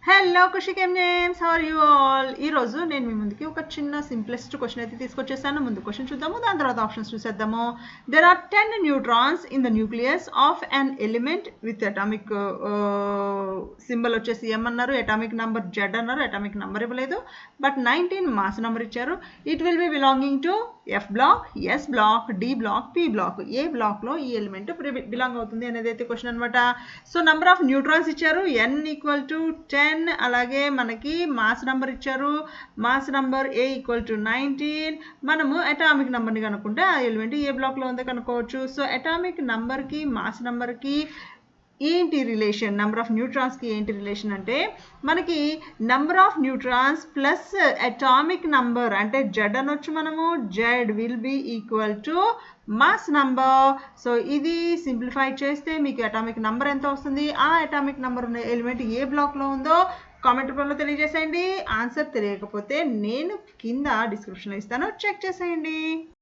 Hello కుషికేమ్ names how are you all. ఈరోజు నేను మీ ముందుకి ఒక చిన్న సింప్లెస్ట్ క్వశ్చన్ అయితే తీసుకొచ్చేసాను. ముందు క్వశ్చన్ చూద్దాము, దాని తర్వాత ఆప్షన్స్ చూసేద్దాము. There are 10 neutrons in the nucleus of an element with atomic symbol వచ్చేసి ఎం అన్నారు, అటామిక్ నెంబర్ జెడ్ అన్నారు, అటామిక్ నెంబర్ ఇవ్వలేదు, బట్ 19 మాస్ నెంబర్ ఇచ్చారు. It will be belonging to F block, S block, D block, P block. ఏ బ్లాక్లో ఈ element belong అవుతుంది అనేది అయితే క్వశ్చన్ అనమాట. సో నెంబర్ ఆఫ్ న్యూట్రాన్స్ ఇచ్చారు n ఈక్వల్ టు 10. అలాగే మనకి మాస్ నెంబర్ ఇచ్చారు, mass number A equal to 19. మనము అటామిక్ నెంబర్ని కనుక్కుంటే ఆ ఎలిమెంట్ ఏ బ్లాక్లో ఉందో కనుక్కోవచ్చు. సో అటామిక్ నెంబర్కి మాస్ నెంబర్కి ఏంటి రిలేషన్, నెంబర్ ఆఫ్ న్యూట్రాన్స్కి ఏంటి రిలేషన్ అంటే మనకి number of neutrons plus atomic number అంటే జెడ్ అనొచ్చు. మనము Z will be equal to mass number. So ఇది సింప్లిఫై చేస్తే మీకు అటామిక్ నంబర్ ఎంత వస్తుంది, ఆ అటామిక్ నంబర్ ఉన్న ఎలిమెంట్ ఏ బ్లాక్లో ఉందో కామెంట్ రూపంలో తెలియజేసేయండి. ఆన్సర్ తెలియకపోతే నేను కింద డిస్క్రిప్షన్లో ఇస్తాను, చెక్ చేసేయండి.